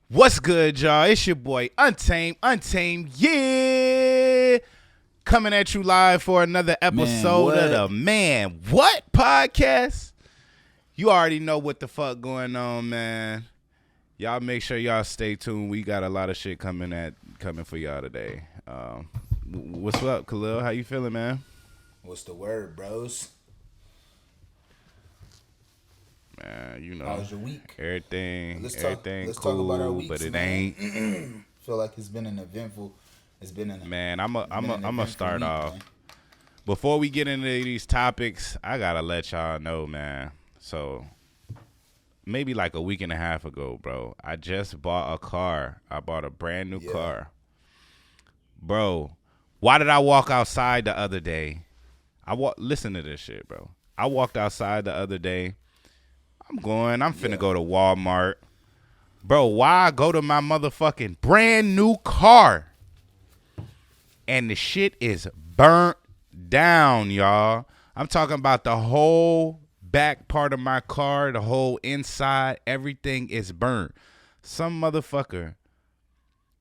What's good, y'all? It's your boy Untamed, yeah. Coming at you live for another episode of the Man What podcast. You already know what the fuck going on, man. Y'all make sure y'all stay tuned. We got a lot of shit coming for y'all today. What's up, Khalil? How you feeling, man? What's the word, bros? Man, you know, how's your week? Everything let's cool, talk about our weeks, but it man. ain't. Feel like it's been an eventful. Man, I'm gonna start week, off. Man. Before we get into these topics, I gotta let y'all know, man. So maybe like a week and a half ago, bro, I just bought a car. I bought a brand new car, bro. Why did I walk outside the other day? Listen to this shit, bro. I walked outside the other day. I'm finna go to Walmart. Bro, why I go to my motherfucking brand new car and the shit is burnt down, y'all. I'm talking about the whole back part of my car, the whole inside, everything is burnt. Some motherfuckers,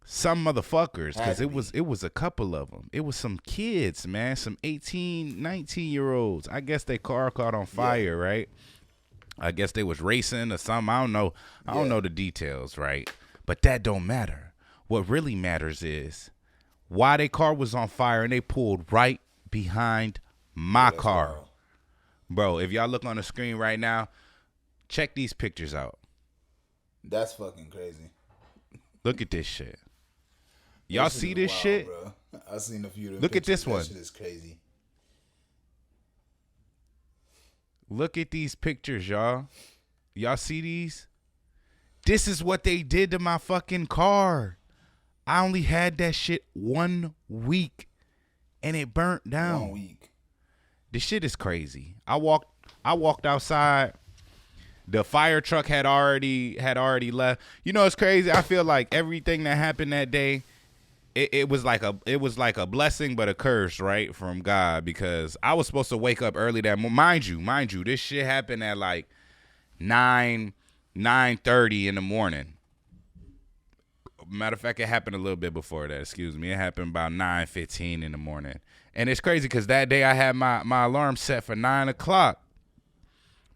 because it was a couple of them. It was some kids, man, some 18, 19-year-olds. I guess their car caught on fire, right? I guess they was racing or something. I don't know. I don't know the details, right? But that don't matter. What really matters is why their car was on fire and they pulled right behind my car. Wild. Bro, if y'all look on the screen right now, check these pictures out. That's fucking crazy. Look at this shit. Y'all see this wild, shit? Bro. I seen a few of them Look pictures. at this one. That shit is crazy. Look at these pictures, y'all. Y'all see these? This is what they did to my fucking car. I only had that shit 1 week and it burnt down. 1 week. This shit is crazy. I walked outside. The fire truck had already left. You know, it's crazy. I feel like everything that happened that day, it was like a blessing but a curse, right, from God, because I was supposed to wake up early that morning. Mind you, this shit happened at like 9:30 in the morning. Matter of fact, it happened a little bit before that. Excuse me. It happened about 9:15 in the morning. And it's crazy because that day I had my alarm set for 9 o'clock.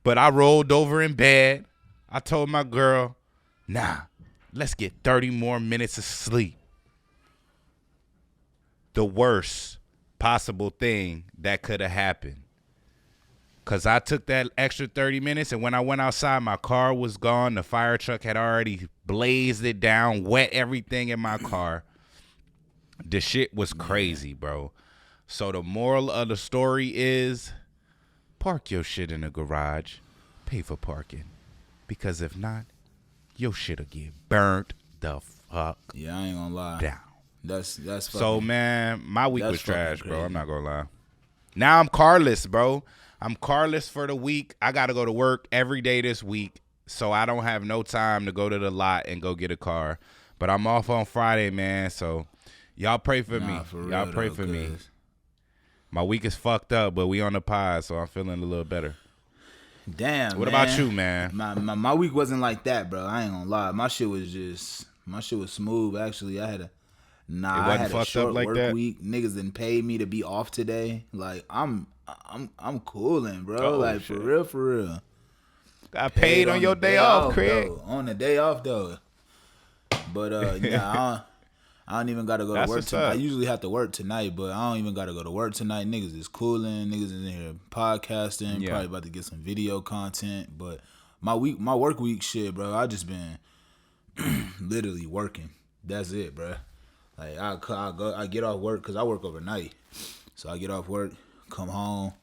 But I rolled over in bed. I told my girl, nah, let's get 30 more minutes of sleep. The worst possible thing that could have happened. Because I took that extra 30 minutes, and when I went outside, my car was gone. The fire truck had already blazed it down, wet everything in my car. The shit was crazy, bro. So the moral of the story is park your shit in the garage. Pay for parking. Because if not, your shit'll get burnt the fuck Yeah, I ain't gonna lie. down. That's fucking, So, man, my week was trash, crazy. bro. I'm not gonna lie. Now I'm carless, bro. I'm carless for the week. I got to go to work every day this week, so I don't have no time to go to the lot and go get a car. But I'm off on Friday, man, so y'all pray for me. Y'all pray for me. My week is fucked up, but we on the pod, so I'm feeling a little better. Damn, What about you, man? My week wasn't like that, bro. I ain't gonna lie. My shit was smooth, actually. I had a short like work that? week. Niggas didn't pay me to be off today. Like I'm cooling, bro. Like shit. for real. Got paid on your day off, Craig. Though. On the day off though. But I don't even gotta go to work tonight. I usually have to work tonight, but I don't even gotta go to work tonight. Niggas is cooling. Niggas is in here podcasting. Probably about to get some video content. But my work week shit, bro. I just been literally working. That's it, bro. Like I get off work because I work overnight. So I get off work, come home,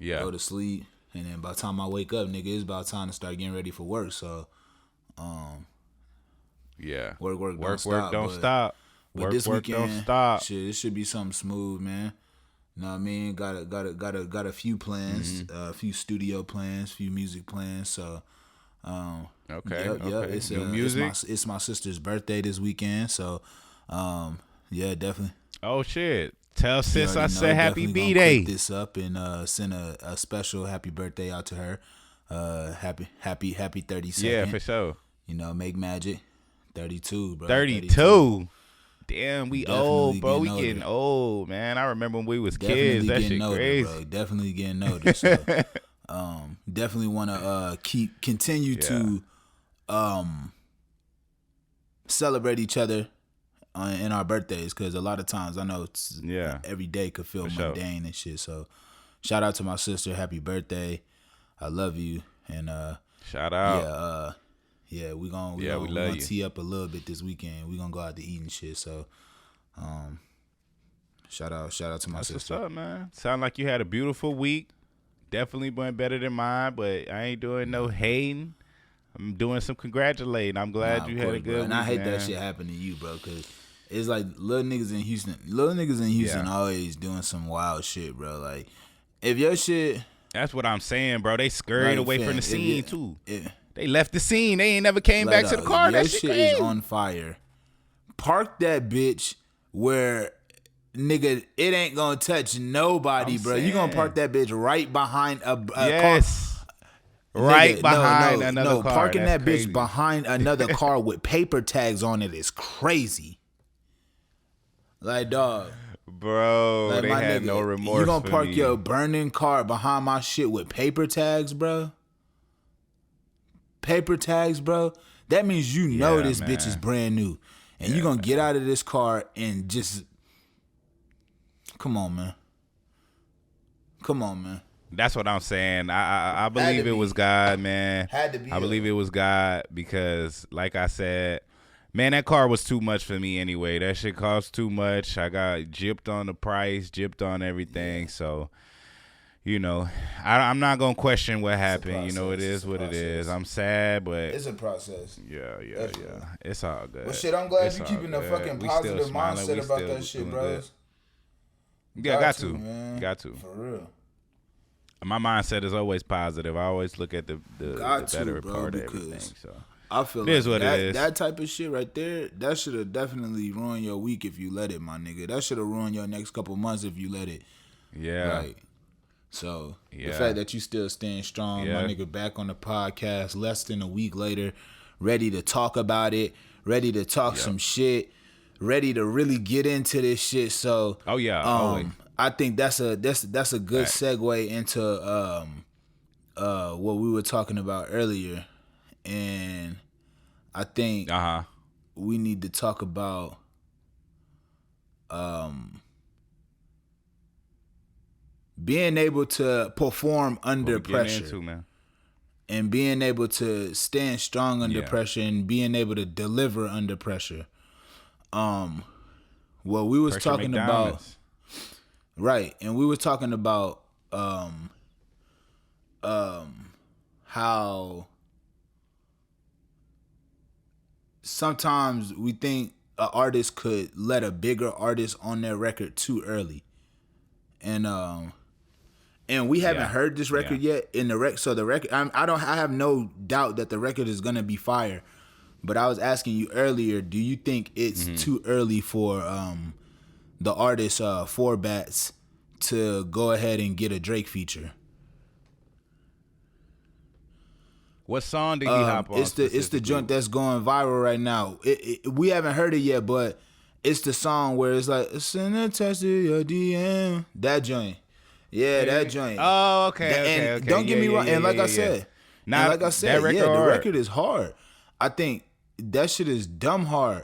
go to sleep, and then by the time I wake up, nigga, it's about time to start getting ready for work. So, work don't stop. But this weekend, don't stop. Shit, it should be something smooth, man. Know what I mean? Got a few plans, a few studio plans, few music plans. So, okay. It's music. It's my sister's birthday this weekend. So, yeah, definitely. Oh shit. Tell sis I said happy B-Day. Pick this up and send a special happy birthday out to her. Happy 32nd. Yeah, for sure. You know, make magic. 32, bro. 32. Damn, we Definitely old, bro. We older. getting old, man. I remember when we was Definitely kids. That getting shit older, crazy. bro. Definitely getting older. So, definitely want to continue to celebrate each other in our birthdays, because a lot of times I know it's every day could feel mundane and shit. So, shout out to my sister. Happy birthday. I love you. And shout out. Yeah, we gonna tee up a little bit this weekend. We gonna go out to eat and shit. So, shout out to my sister. What's up, man? Sound like you had a beautiful week. Definitely went better than mine, but I ain't doing no hating. I'm doing some congratulating. I'm glad you had a good week, and I hate man. that shit happened to you, bro, because it's like little niggas in Houston always doing some wild shit, bro. Like, if your shit... That's what I'm saying, bro. They scurried away from the scene, too. They left the scene. They ain't never came back to the car. That shit crazy. Is on fire. Park that bitch where, nigga, it ain't gonna touch nobody, bro. You gonna park that bitch right behind a car. Right behind another car. Parking That's that crazy. bitch behind another car with paper tags on it is crazy. Like, dog. Bro, like, they had no remorse. You gonna park your burning car behind my shit with paper tags, bro? Paper tags, bro? That means you know this bitch is brand new. And you gonna get out of this car and just... Come on, man. That's what I'm saying. I believe it was God, man. Had to be. I believe it was God because, like I said, man, that car was too much for me anyway. That shit cost too much. I got gypped on the price, gypped on everything. So, you know, I'm not going to question what happened. You know, it is what it is. I'm sad, but... It's a process. Yeah. It's all good. Well, shit, I'm glad you're keeping a fucking positive mindset about that shit, bros. Yeah, got to. Man. Got to. For real. My mindset is always positive. I always look at the better part of everything. So I feel like that type of shit right there, that should have definitely ruined your week if you let it, my nigga. That should have ruined your next couple months if you let it. Yeah. Right. So the fact that you still staying strong, my nigga, back on the podcast less than a week later, ready to talk about it, ready to talk some shit, ready to really get into this shit. So always. I think that's a good segue into what we were talking about earlier, and I think we need to talk about being able to perform under pressure, man. And being able to stand strong under pressure and being able to deliver under pressure. What we was talking about. Right, and we were talking about how sometimes we think an artist could let a bigger artist on their record too early, and we haven't heard this record yet. In the record, I have no doubt that the record is gonna be fire, but I was asking you earlier, do you think it's too early for the artist Four Bats to go ahead and get a Drake feature? What song did he hop on? It's the joint that's going viral right now. We haven't heard it yet, but it's the song where it's like send a text to your DM. That joint, that joint. Oh, okay. Don't get me wrong. And like I said, the record is hard. I think that shit is dumb hard.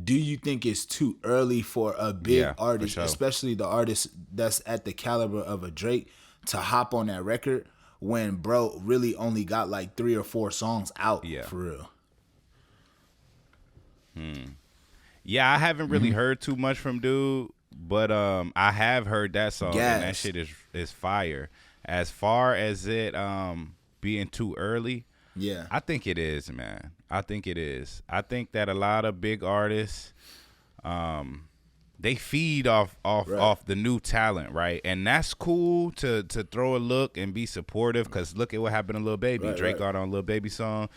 Do you think it's too early for a big artist, especially the artist that's at the caliber of a Drake, to hop on that record when bro really only got like 3 or 4 songs out for real? Yeah, I haven't really heard too much from dude, but I have heard that song and that shit is fire. As far as it being too early, I think it is, man. I think it is. I think that a lot of big artists, they feed off the new talent, right? And that's cool to throw a look and be supportive, because look at what happened to Lil Baby. Drake got on Lil Baby song,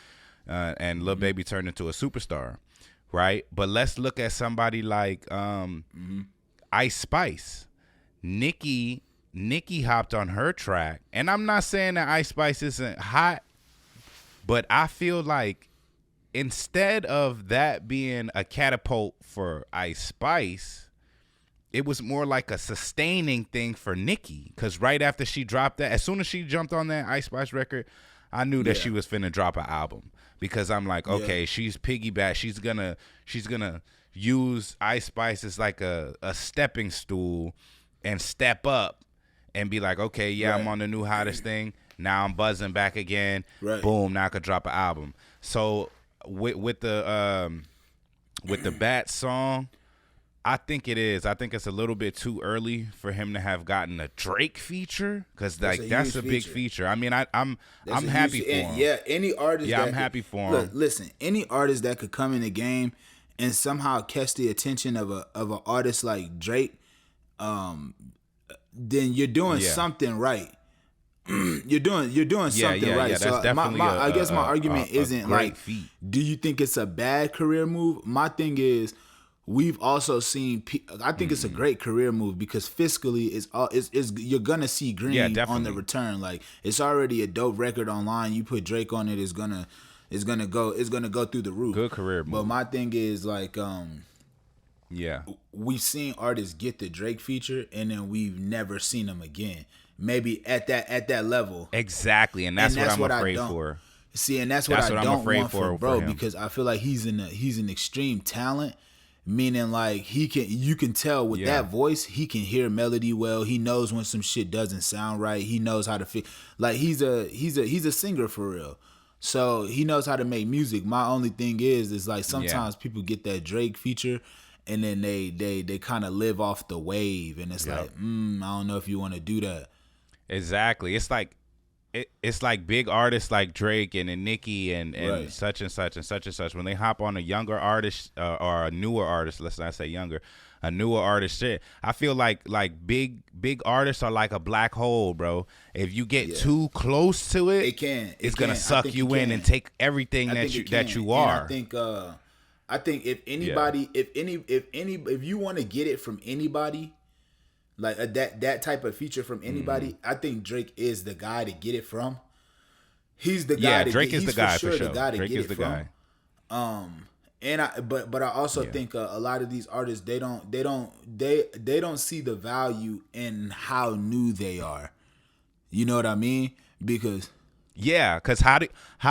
and Lil Baby turned into a superstar, right? But let's look at somebody like Ice Spice. Nicki hopped on her track, and I'm not saying that Ice Spice isn't hot, but I feel like instead of that being a catapult for Ice Spice, it was more like a sustaining thing for Nicki. Because right after she dropped that, as soon as she jumped on that Ice Spice record, I knew that she was finna drop an album. Because I'm like, okay, she's piggyback. She's gonna use Ice Spice as like a stepping stool and step up and be like, okay, I'm on the new hottest thing. Now I'm buzzing back again. Right. Boom, now I could drop an album. So with the Bat song, I think it is. I think it's a little bit too early for him to have gotten a Drake feature, because like that's a big feature. I mean, I'm happy for him. Yeah, any artist. Yeah, I'm happy for him. Look, listen, any artist that could come in the game and somehow catch the attention of an artist like Drake, then you're doing something right. You're doing something right. Yeah, so I guess my argument isn't like, feat. Do you think it's a bad career move? My thing is, we've also seen. I think it's a great career move because fiscally, you're gonna see green on the return. Like, it's already a dope record online. You put Drake on it, it's gonna go through the roof. Good career move. But my thing is like, we've seen artists get the Drake feature and then we've never seen them again. Maybe at that level. Exactly, and that's what I'm afraid for. See, and that's what I don't want for bro, because I feel like he's an extreme talent, meaning like you can tell with that voice, he can hear melody well. He knows when some shit doesn't sound right. He knows how to fit. Like he's a singer for real. So he knows how to make music. My only thing is like sometimes people get that Drake feature and then they kind of live off the wave, and it's like, I don't know if you want to do that. Exactly. It's like big artists like Drake and Nicki and such and such and such and such. When they hop on a younger artist or a newer artist, let's not say younger, a newer artist shit, I feel like big artists are like a black hole, bro. If you get too close to it, it's gonna suck you in and take everything that you are. And I think if anybody, if you want to get it from anybody, like that type of feature from anybody, I think Drake is the guy to get it from. He's the guy. Drake is the guy for sure. The guy to Drake get is it the from. guy. And I also think a lot of these artists they don't see the value in how new they are. You know what I mean? Because how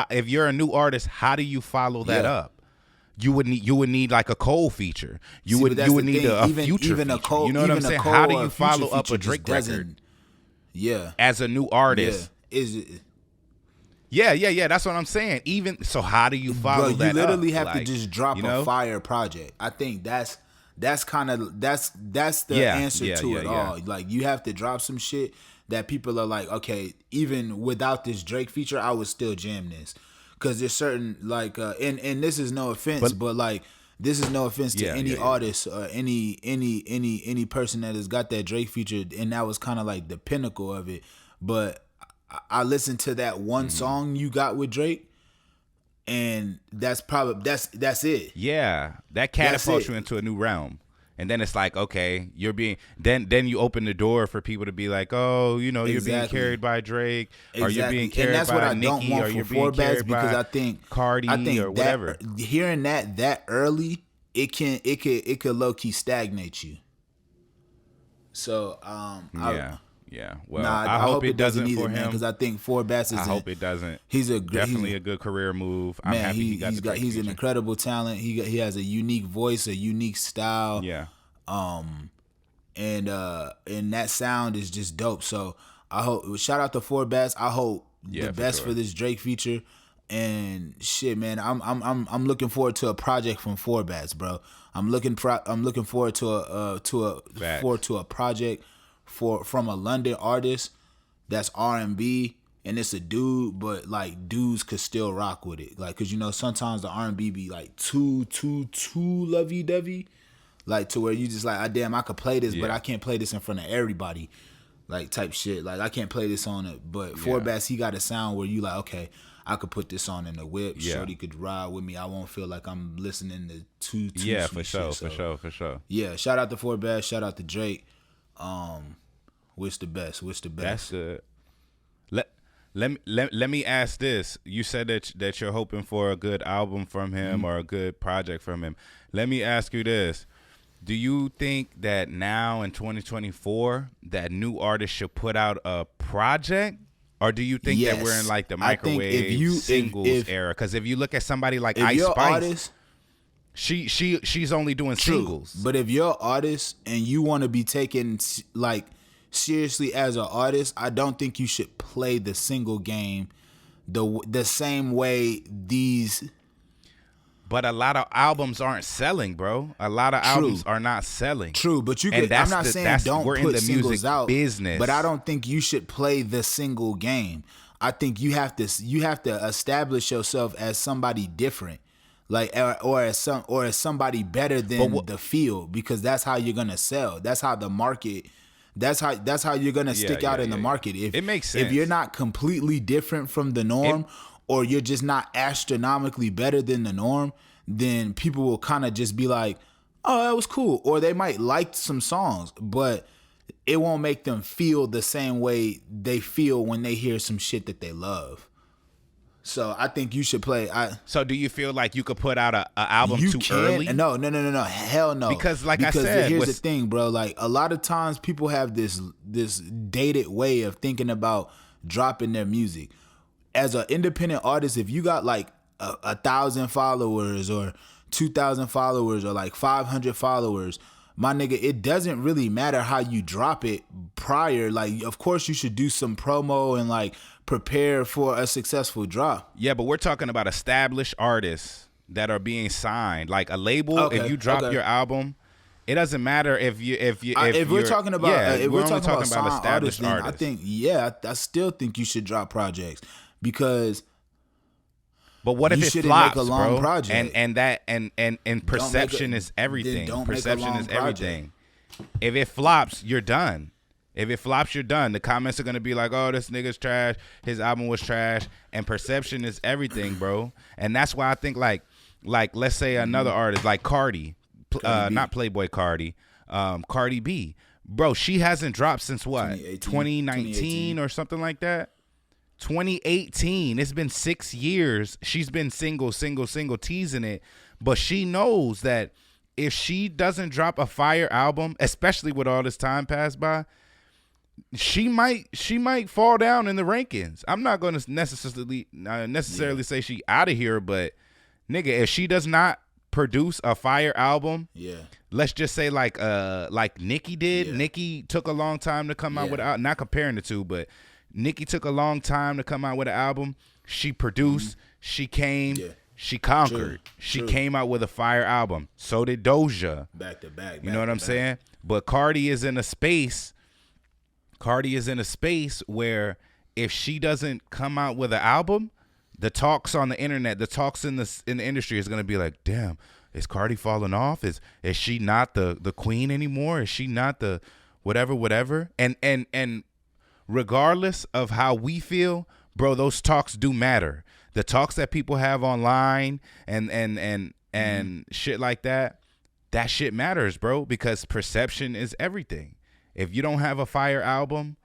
if you're a new artist, how do you follow that up? You would need like a Cole feature. You would need a Future feature. Cole, you know what I'm saying? How do you follow up a Drake record? Yeah, as a new artist, is it? Yeah. That's what I'm saying. Even so, how do you follow that? You literally have to just drop a fire project. I think that's the answer to it all. Like, you have to drop some shit that people are like, okay, even without this Drake feature, I would still jam this. Because there's certain like, and this is no offense, but like, this is no offense to any artist or any person that has got that Drake feature, and that was kind of like the pinnacle of it. But I listened to that one song you got with Drake, and that's it. Yeah, that catapults you into a new realm. And then it's like, okay, you're being then you open the door for people to be like, oh, you know, you're being carried by Drake, or you're being carried by Nicki, or you're being carried by I think Cardi, or whatever. Hearing that early, it could low key stagnate you. So Yeah. Well, I hope it doesn't either, for him, because I think Four Bass is. I hope it doesn't. He's definitely a good carear move. I'm happy he's an incredible talent. He has a unique voice, a unique style. Yeah. And that sound is just dope. So I hope. Shout out to Four Bass. I hope the best for this Drake feature. And shit, man, I'm looking forward to a project from Four Bass, bro. I'm looking forward to a project from a London artist that's R&B, and it's a dude, but like dudes could still rock with it, like, cause you know sometimes the R&B be like too lovey-dovey, like to where you just like, damn, I could play this, but I can't play this in front of everybody, like type shit. Like, I can't play this on it, but Four Bass, he got a sound where you like, okay, I could put this on in the whip. Shorty could ride with me. I won't feel like I'm listening to too for sure. Yeah, shout out to Four Bass. Shout out to Drake. Wish the best. That's good. Let me ask this. You said that you're hoping for a good album from him or a good project from him. Let me ask you this. Do you think that now in 2024 that new artists should put out a project? Or do you think that we're in like the microwave singles era? Because if you look at somebody like Ice Spice, she's only doing singles. But if you're an artist and you want to be taken like seriously as an artist, I don't think you should play the single game the same way these. But a lot of albums aren't selling, bro. A lot of albums are not selling. True, but you could. I'm not saying don't put singles out, business. But I don't think you should play the single game. I think you have to establish yourself as somebody different, like or as somebody better than the field, because that's how you're gonna sell. That's how the market. That's how you're gonna stick out in the market. If it makes sense. If you're not completely different from the norm, or you're just not astronomically better than the norm, then people will kind of just be like, oh, that was cool. Or they might like some songs, but it won't make them feel the same way they feel when they hear some shit that they love. So I think you should play. So do you feel like you could put out an album too early? No. Hell no. Because I said, here's the thing, bro. Like a lot of times people have this dated way of thinking about dropping their music. As an independent artist, if you got like 1,000 followers or 2,000 followers or like 500 followers, my nigga, it doesn't really matter how you drop it prior. Like, of course, you should do some promo and like prepare for a successful drop. Yeah, but we're talking about established artists that are being signed, like a label. Okay, if you drop your album, it doesn't matter if we're talking about if we're talking about established artists. I think I still think you should drop projects. Because, but what if it flops, make a long project? And perception is everything. Perception is everything. If it flops, you're done. If it flops, you're done. The comments are gonna be like, "Oh, this nigga's trash. His album was trash." And perception is everything, bro. And that's why I think like let's say another artist like Cardi, not Playboy Cardi, Cardi B, bro. She hasn't dropped since what 2019 or something like that. 2018. It's been 6 years. She's been single, teasing it. But she knows that if she doesn't drop a fire album, especially with all this time passed by, she might fall down in the rankings. I'm not going to necessarily say she out of here, but nigga, if she does not produce a fire album, let's just say like Nicki did. Yeah. Nicki took a long time to come out with not comparing the two, but Nicki took a long time to come out with an album. She produced, she came, she conquered. She came out with a fire album. So did Doja. Back to back. You know what I'm saying? But Cardi is in a space where if she doesn't come out with an album, the talks on the internet, the talks in the industry is gonna be like, damn, is Cardi falling off? Is she not the queen anymore? Is she not the whatever? And regardless of how we feel, bro, those talks do matter. The talks that people have online and shit like that shit matters, bro, because perception is everything. If you don't have a fire album,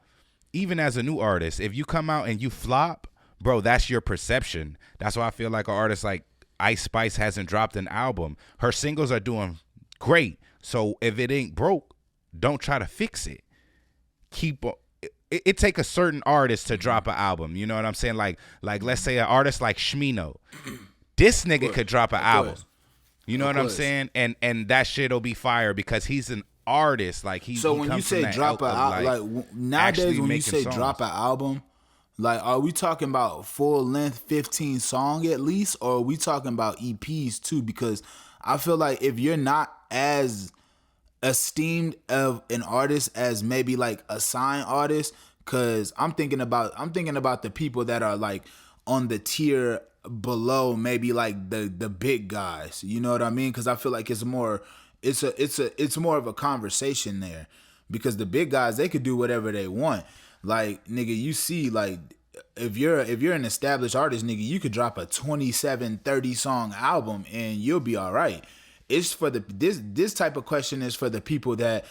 even as a new artist, if you come out and you flop, bro, that's your perception. That's why I feel like an artist like Ice Spice hasn't dropped an album. Her singles are doing great. So if it ain't broke, don't try to fix it. It take a certain artist to drop an album. You know what I'm saying? Like let's say an artist like Shmino. This nigga could drop an album. You know what I'm saying? And that shit'll be fire because he's an artist. Like So when you say drop an album, like nowadays when you say drop an album, like are we talking about full length 15 song at least, or are we talking about EPs too? Because I feel like if you're not as esteemed of an artist as maybe like a signed artist, because I'm thinking about the people that are like on the tier below, maybe like the big guys, you know what I mean? Because I feel like it's more of a conversation there, because the big guys, they could do whatever they want. Like nigga, you see, like if you're an established artist, nigga, you could drop a 27, 30 song album and you'll be all right. It's for this type of question is for the people that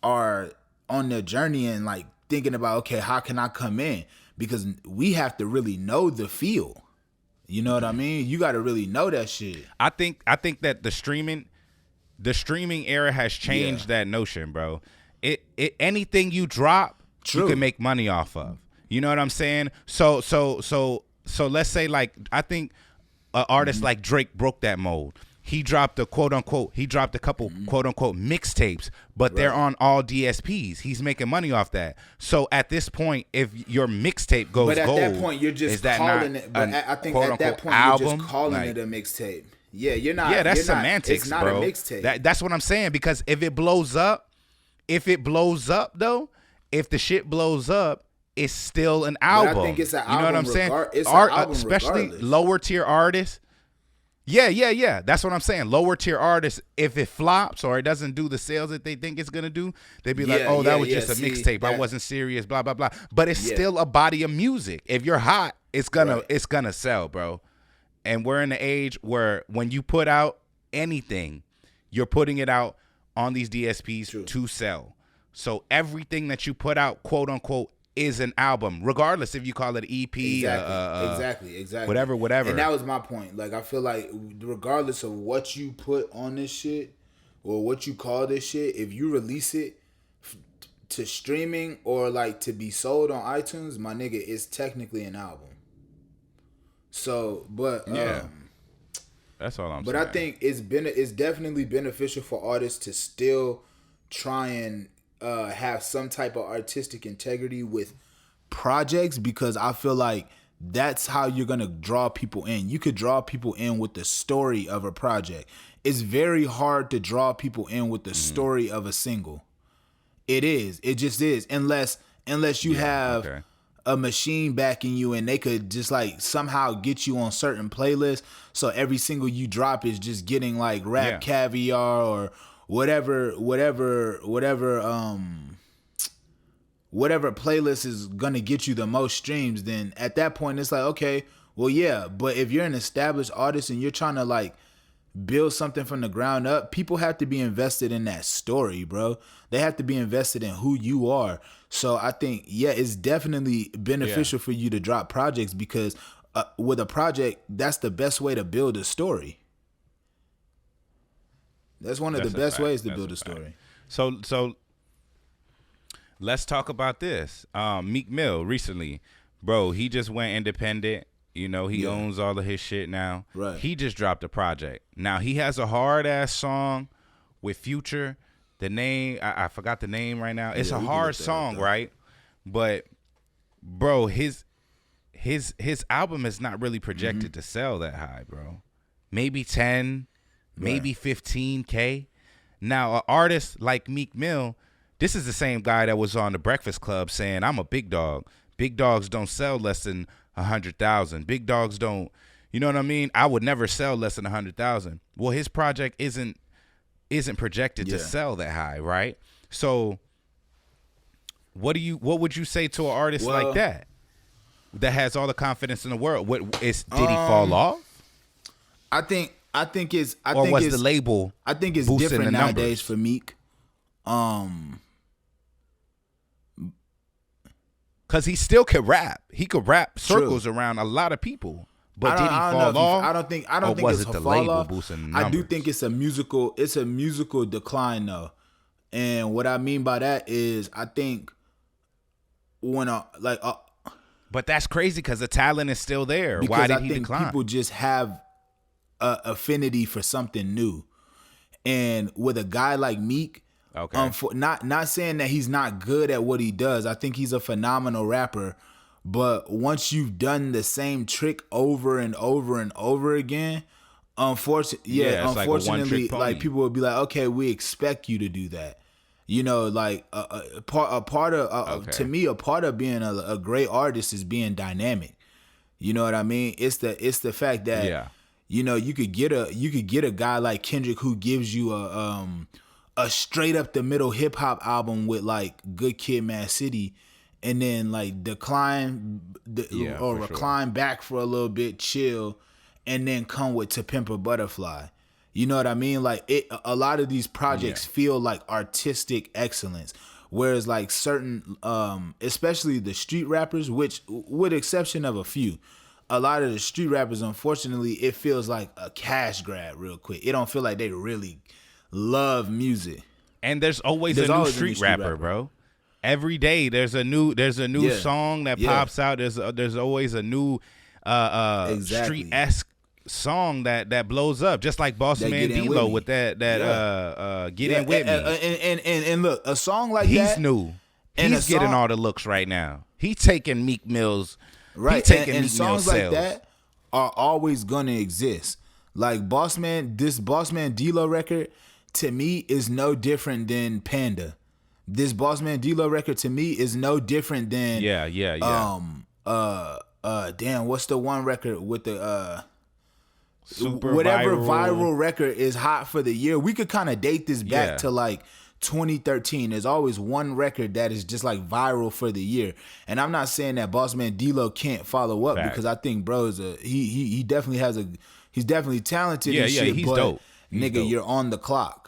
are on their journey and like thinking about, okay, how can I come in? because we have to really know the feel. You know what I mean? You got to really know that shit. I think that the streaming era has changed that notion, bro. It anything you drop, you can make money off of. You know what I'm saying? So let's say, like, I think an artist like Drake broke that mold. He dropped a quote unquote. He dropped a couple quote unquote mixtapes, but they're on all DSPs. He's making money off that. So at this point, if your mixtape goes gold, but at that point you're just calling it. But I think at that point you're just calling it a mixtape. Yeah, you're not. Yeah, that's It's semantics, not bro. a mixtape. That's what I'm saying. Because if it blows up though, if the shit blows up, it's still an album. But I think it's an album. You know what I'm saying? It's an album especially regardless. lower tier artists. Yeah. That's what I'm saying. Lower tier artists, if it flops or it doesn't do the sales that they think it's gonna do, they'd be like, "Oh, that was just a mixtape. I wasn't serious." Blah blah blah. But it's still a body of music. If you're hot, it's gonna sell, bro. And we're in the age where when you put out anything, you're putting it out on these DSPs to sell. So everything that you put out, quote unquote, is an album, regardless if you call it EP, exactly, whatever. And that was my point. Like, I feel like regardless of what you put on this shit or what you call this shit, if you release it to streaming or like to be sold on iTunes, my nigga, it's technically an album. So, but that's all I'm saying. But I think it's definitely beneficial for artists to still try and have some type of artistic integrity with projects, because I feel like that's how you're gonna draw people in. You could draw people in with the story of a project. It's very hard to draw people in with the story of a single. It is. It just is. Unless you have a machine backing you and they could just like somehow get you on certain playlists. So every single you drop is just getting like Rap Caviar or whatever playlist is gonna get you the most streams. Then at that point it's like, okay, well, yeah. But if you're an established artist and you're trying to like build something from the ground up, people have to be invested in that story, bro. They have to be invested in who you are. So I think, it's definitely beneficial for you to drop projects, because with a project, that's the best way to build a story. That's one of the best ways to build a story. So let's talk about this. Meek Mill recently, bro, he just went independent. You know, he owns all of his shit now. Right. He just dropped a project. Now, he has a hard-ass song with Future. The name, I forgot the name right now. It's a hard song, right? But, bro, his album is not really projected to sell that high, bro. Maybe 10, maybe 15K. Now, an artist like Meek Mill, this is the same guy that was on The Breakfast Club saying, I'm a big dog. Big dogs don't sell less than 100,000. Big dogs don't, you know what I mean? I would never sell less than 100,000. Well, his project isn't projected to sell that high, right? So what would you say to an artist like that has all the confidence in the world? Did he fall off? I think it's the label? I think it's different nowadays for Meek. Because he still could rap. He could rap circles around a lot of people. But did he fall off? I don't think was it's it the fall label off. boosting the numbers? I do think it's a musical decline though. And what I mean by that is I think when but that's crazy because the talent is still there. Why did he decline? People just have a affinity for something new. And with a guy like Meek, not saying that he's not good at what he does. I think he's a phenomenal rapper. But once you've done the same trick over and over and over again, unfortunately, like people would be like, okay, we expect you to do that. You know, like a part of being a great artist is being dynamic. You know what I mean? It's the fact that you know, you could get a guy like Kendrick who gives you a straight up the middle hip hop album with like Good Kid, Mad City, and then like recline back for a little bit, chill, and then come with To Pimp a Butterfly. You know what I mean? Like a lot of these projects feel like artistic excellence. Whereas like certain, especially the street rappers, which with exception of a few, a lot of the street rappers, unfortunately, it feels like a cash grab real quick. It don't feel like they really love music. And there's always a new street rapper, bro. Every day there's a new song that pops out. There's always a new street-esque song that blows up, just like Boss Man D-Lo with that Get In With Me. And look, a song like he's that. He's new. He's getting all the looks right now. He's taking Meek Mill's. Right. He's taking and Meek songs Mill's like sales. that are always gonna exist. Like this Boss Man D-Lo record to me is no different than Panda. This Boss Man D-Lo record to me is no different than damn, what's the one record with the super whatever viral record is hot for the year? We could kind of date this back to like 2013. There's always one record that is just like viral for the year. And I'm not saying that Boss Man D-Lo can't follow up because I think bro is he definitely has he's definitely talented and shit, he's but dope. Nigga, you're on the clock.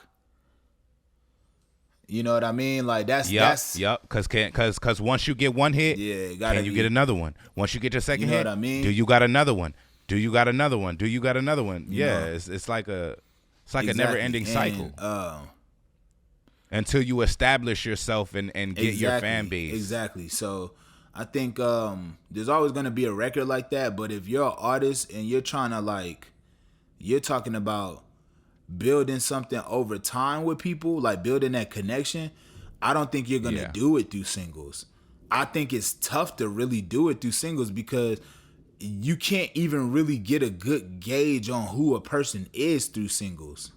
You know what I mean? Like that's Cause once you get one hit, can you get another one? Once you get your second hit, what I mean? Do you got another one? Do you got another one? Do you got another one? Yeah, it's like a never ending cycle. Until you establish yourself and get your fan base. Exactly. So I think there's always gonna be a record like that, but if you're an artist and you're trying to you're talking about building something over time with people, like building that connection, I don't think you're gonna do it through singles. I think it's tough to really do it through singles because you can't even really get a good gauge on who a person is through singles.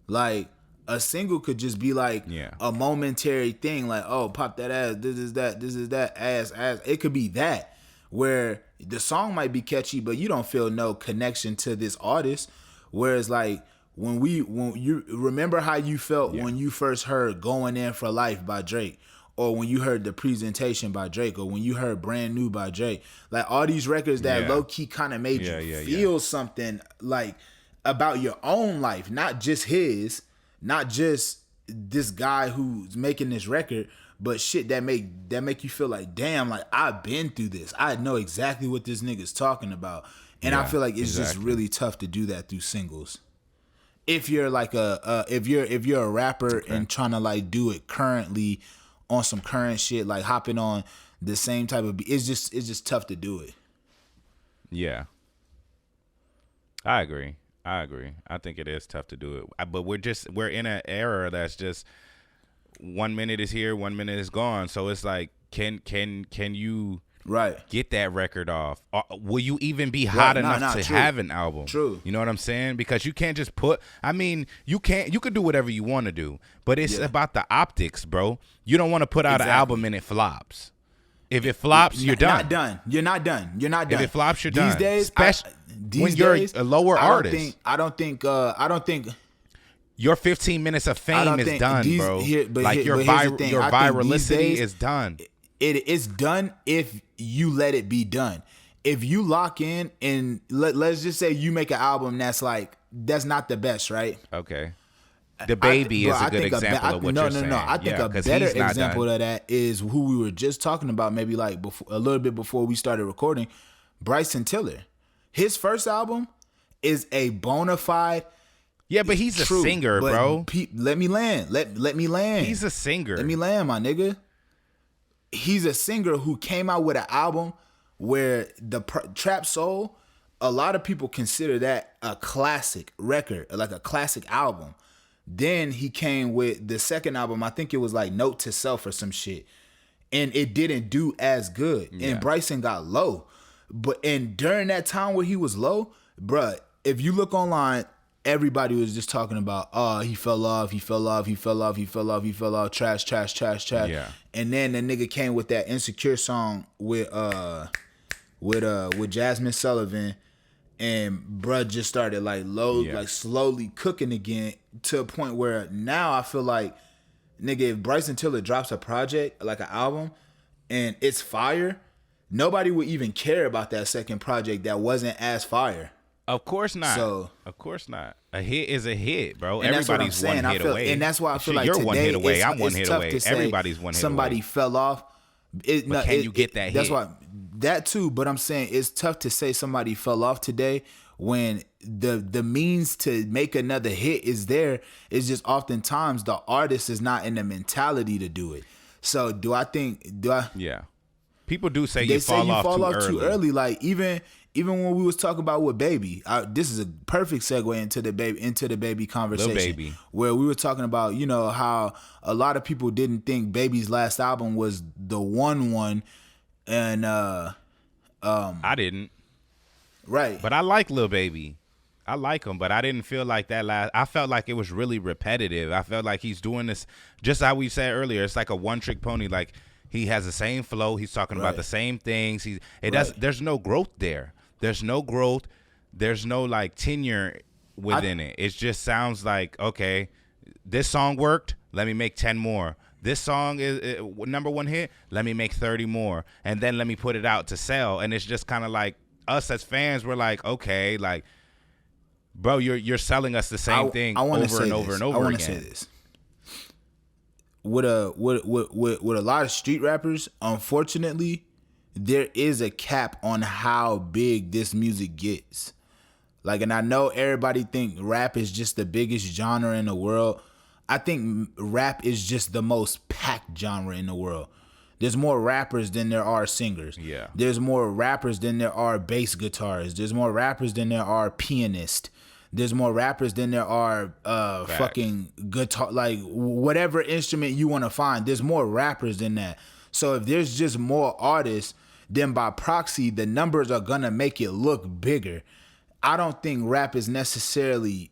Like a single could just be like a momentary thing, like, oh, pop that ass, this is that, ass. It could be that, where the song might be catchy, but you don't feel no connection to this artist. Whereas like when you remember how you felt when you first heard Going In for Life by Drake, or when you heard The Presentation by Drake, or when you heard Brand New by Drake, like all these records that low key kind of made you feel something like about your own life, not just his, not just this guy who's making this record, but shit that make you feel like, damn, like I've been through this. I know exactly what this nigga's talking about. And I feel like it's just really tough to do that through singles. If you're like if you're a rapper and trying to like do it currently on some current shit, like hopping on the same type of beat, it's just tough to do it. Yeah. I agree. I think it is tough to do it. But we're in an era that's just 1 minute is here, 1 minute is gone. So it's like, can you get that record off? Will you even be hot enough to have an album? True. You know what I'm saying? Because you can't just you could do whatever you want to do, but it's about the optics, bro. You don't want to put out an album and it flops. If it flops, you're done. You're not done. If it flops, you're done. These days, especially when you're a lower artist. I don't think your 15 minutes of fame is done, bro. Your virality is done. It is done if you let it be done. If you lock in and let's just say you make an album that's not the best, right? Okay. The Baby is a good example of what you're saying. No. I think a better example of that is who we were just talking about, maybe like a little bit before we started recording, Bryson Tiller. His first album is a bona fide. Yeah, but he's a singer, bro. Let me land. Let me land. He's a singer. Let me land, my nigga. He's a singer who came out with an album where the Trap Soul, a lot of people consider that a classic record, like a classic album. Then he came with the second album, I think it was like Note to Self or some shit, and it didn't do as good. Yeah. And Bryson got low. And during that time where he was low, bruh, if you look online, everybody was just talking about, oh, he fell off, trash. Yeah. And then the nigga came with that Insecure song with Jasmine Sullivan, and bruh just started like slowly cooking again to a point where now I feel like, nigga, if Bryson Tiller drops a project, like an album, and it's fire, nobody would even care about that second project that wasn't as fire. Of course not. So of course not. A hit is a hit, bro. and that's what I'm Everybody's saying. one hit away. And that's why I feel Shit, like you're today one hit away. I'm one it's hit tough away. to say Everybody's one hit somebody away. fell off. But can you get that hit? That's why that too. But I'm saying it's tough to say somebody fell off today when the means to make another hit is there. It's just oftentimes the artist is not in the mentality to do it. So Yeah. People do say they you say fall you off fall too off early. too early. Like even when we was talking about with Baby, this is a perfect segue into the baby conversation. Lil Baby. Where we were talking about, you know, how a lot of people didn't think Baby's last album was the one, and I didn't. right. But I like Lil Baby. I like him, but I didn't feel like that last. I felt like it was really repetitive. I felt like he's doing this just how we said earlier. It's like a one-trick pony. Like he has the same flow. He's talking about the same things. There's no growth there. There's no growth. There's no like tenure within it. It just sounds like, okay, this song worked. Let me make 10 more. This song is number one hit. Let me make 30 more, and then let me put it out to sell. And it's just kind of like us as fans. We're like, okay, like. Bro, you're selling us the same thing over and over and over again. I want to say this. With a lot of street rappers, unfortunately, there is a cap on how big this music gets. Like, and I know everybody think rap is just the biggest genre in the world. I think rap is just the most packed genre in the world. There's more rappers than there are singers. Yeah. There's more rappers than there are bass guitarists. There's more rappers than there are pianists. There's more rappers than there are fucking guitar, like whatever instrument you want to find. There's more rappers than that. So if there's just more artists, then by proxy, the numbers are going to make it look bigger. I don't think rap is necessarily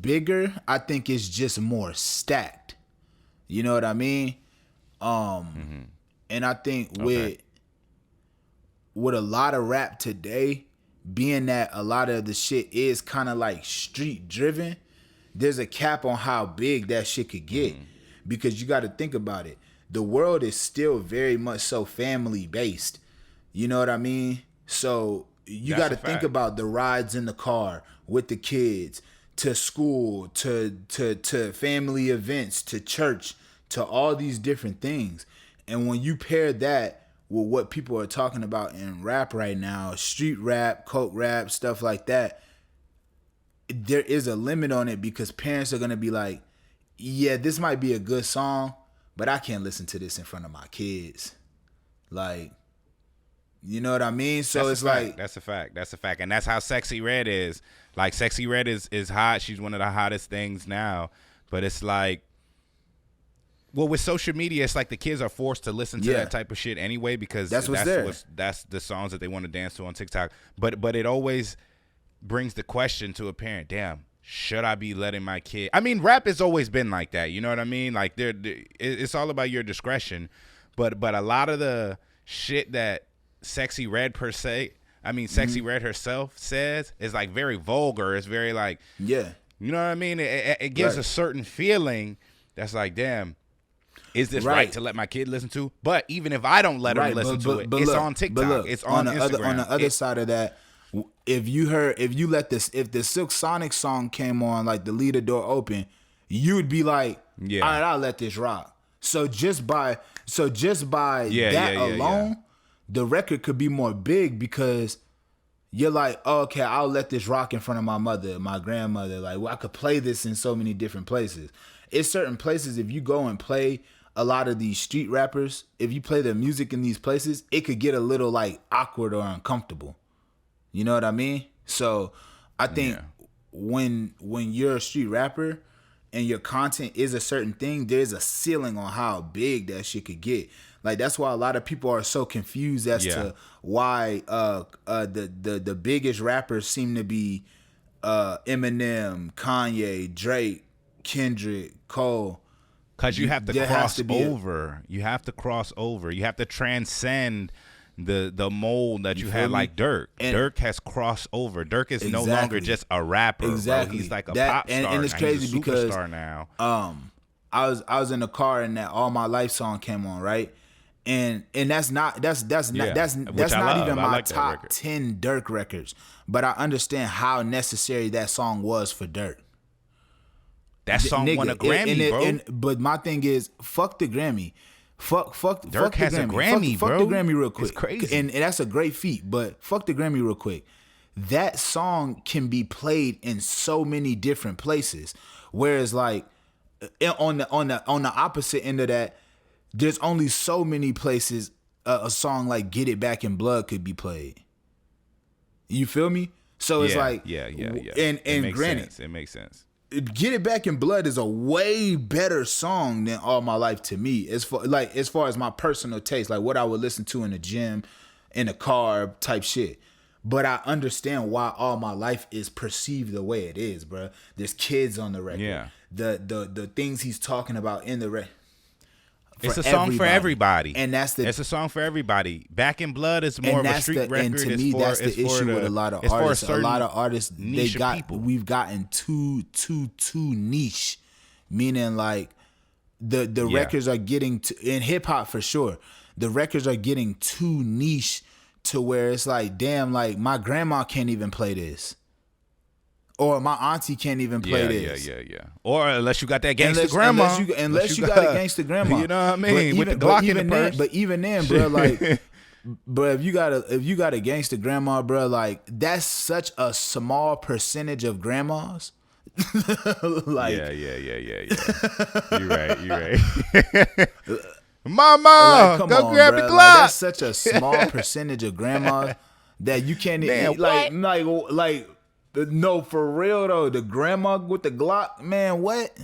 bigger. I think it's just more stacked. You know what I mean? And I think with a lot of rap today, being that a lot of the shit is kind of like street driven, there's a cap on how big that shit could get. Because you got to think about it. The world is still very much so family based. You know what I mean? So you got to think about the rides in the car with the kids, to school, to family events, to church, to all these different things. And when you pair that with what people are talking about in rap right now, street rap, coke rap, stuff like that, there is a limit on it because parents are going to be like, yeah, this might be a good song, but I can't listen to this in front of my kids. Like, you know what I mean? So it's like... That's a fact. That's a fact. And that's how Sexyy Red is. Like, Sexyy Red is hot. She's one of the hottest things now. But it's like... Well, with social media, it's like the kids are forced to listen to that type of shit anyway because that's the songs that they want to dance to on TikTok. But it always brings the question to a parent, damn, should I be letting my kid? I mean, rap has always been like that. You know what I mean? Like, it's all about your discretion. But a lot of the shit that Sexyy Red per se, I mean, Sexyy Red herself says is like very vulgar. It's very like, you know what I mean? It gives a certain feeling that's like, damn, is this right to let my kid listen to? But even if I don't let him listen to it, it's on TikTok. It's on Instagram. On the other side of that, if the Silk Sonic song came on, like the Leave the Door Open, you'd be like, all right, I'll let this rock. So just by that alone, the record could be more big because you're like, oh, okay, I'll let this rock in front of my mother, my grandmother. Like, well, I could play this in so many different places. It's certain places, if you go and play a lot of these street rappers, if you play their music in these places, it could get a little like awkward or uncomfortable. You know what I mean? So I think when you're a street rapper and your content is a certain thing, there's a ceiling on how big that shit could get. Like, that's why a lot of people are so confused as to why the biggest rappers seem to be Eminem, Kanye, Drake, Kendrick, Cole. Because you have to cross over. You have to cross over. You have to transcend the mold that you had, like Dirk. Dirk has crossed over. Dirk is no longer just a rapper. Exactly. Bro. He's like a pop star. And it's crazy because now. I was in the car and that All My Life song came on, right? And that's not not even my like top 10 Dirk records. But I understand how necessary that song was for Dirk. That song won a Grammy, bro. But my thing is, fuck the Grammy. Fuck Dirk has a Grammy, bro. Fuck the Grammy real quick. It's crazy. And that's a great feat, but fuck the Grammy real quick. That song can be played in so many different places. Whereas like on the opposite end of that, there's only so many places a song like Get It Back in Blood could be played. You feel me? So it's like And granted, it makes sense. Get It Back in Blood is a way better song than All My Life to me. As far as my personal taste, like what I would listen to in the gym, in the car type shit. But I understand why All My Life is perceived the way it is, bro. There's kids on the record. Yeah. The things he's talking about in the record. It's a song for everybody, and it's a song for everybody. Back in Blood is more of a street record. And to me, that's the issue with a lot of artists. A lot of artists, we've gotten too niche, meaning like the records are getting in hip hop for sure. The records are getting too niche to where it's like, damn, like my grandma can't even play this. Or my auntie can't even play this. Yeah. Or unless you got that gangster grandma. Unless you got a gangster grandma. You know what I mean? With the Glock in the purse. But even then, bro, like, bro, if you got a gangster grandma, bro, like that's such a small percentage of grandmas. Like, yeah. You're right. Mama, like, go grab the Glock. Like, that's such a small percentage of grandmas that you can't even like. No, for real though, the grandma with the Glock, man, what?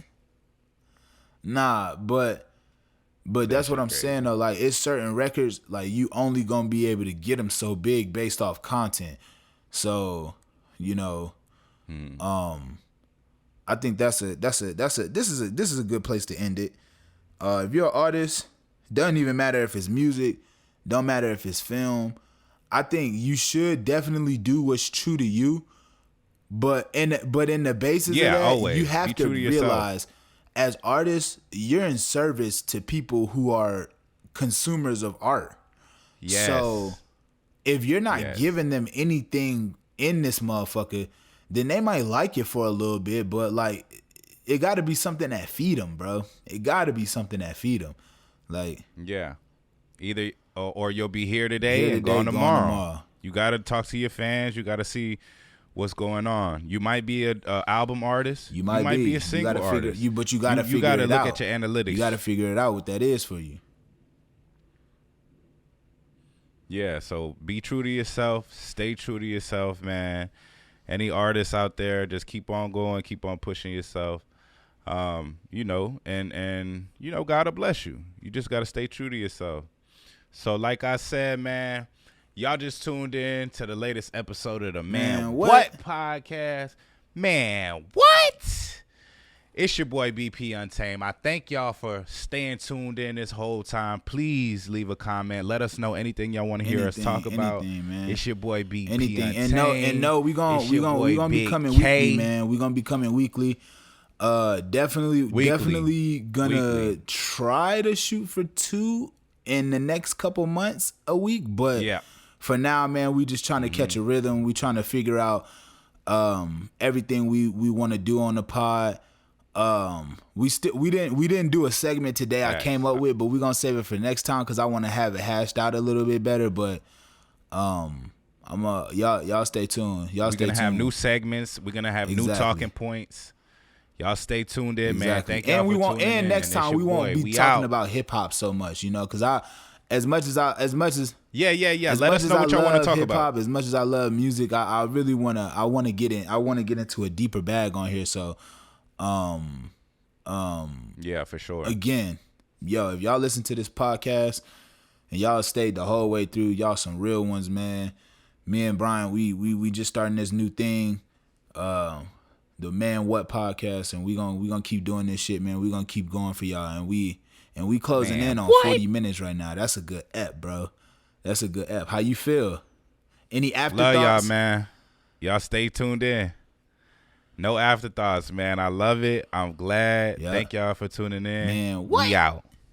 Nah, but that's what I'm saying though. Like, it's certain records, like you only gonna be able to get them so big based off content. So, you know, I think this is a good place to end it. If you're an artist, doesn't even matter if it's music, don't matter if it's film. I think you should definitely do what's true to you. But in the basis of that, always. You have to realize, as artists, you're in service to people who are consumers of art. Yes. So if you're not giving them anything in this motherfucker, then they might like it for a little bit, but like it got to be something that feed them, bro. It got to be something that feed them. Like, yeah, either or you'll be here today and gone tomorrow. You got to talk to your fans. You got to see what's going on. You might be an album artist. You might be a single artist. But you got to figure it out. You got to look at your analytics. You got to figure it out what that is for you. Yeah, so be true to yourself. Stay true to yourself, man. Any artists out there, just keep on going. Keep on pushing yourself. You know, and you know, God will bless you. You just got to stay true to yourself. So like I said, man, y'all just tuned in to the latest episode of the Man What podcast. Man, what? It's your boy BP Untamed. I thank y'all for staying tuned in this whole time. Please leave a comment. Let us know anything y'all want to hear us talk about. Man. It's your boy BP Untamed. And no, we gonna be coming weekly, man. We gonna be coming weekly. Definitely gonna try to shoot for 2 in the next couple months a week, but for now, man, we just trying to catch a rhythm. We trying to figure out everything we want to do on the pod. We didn't do a segment today. I came up with, but we're gonna save it for next time because I want to have it hashed out a little bit better. But y'all stay tuned. We're gonna have new segments. We're gonna have new talking points. Y'all stay tuned in, man. Thank y'all for tuning in. And next time we won't be talking about hip hop so much, you know, because as much as Let us know what y'all want to talk about. As much as I love music, I really wanna get into a deeper bag on here. So, yeah, for sure. Again, if y'all listen to this podcast and y'all stayed the whole way through, y'all some real ones, man. Me and Brian, we just starting this new thing. The Man What podcast, and we gonna keep doing this shit, man. We gonna keep going for y'all, and we closing in on 40 minutes right now. That's a good ep, bro. That's a good ep. How you feel? Any afterthoughts? Love y'all, man. Y'all stay tuned in. No afterthoughts, man. I love it. I'm glad. Thank y'all for tuning in. Man, what? We out.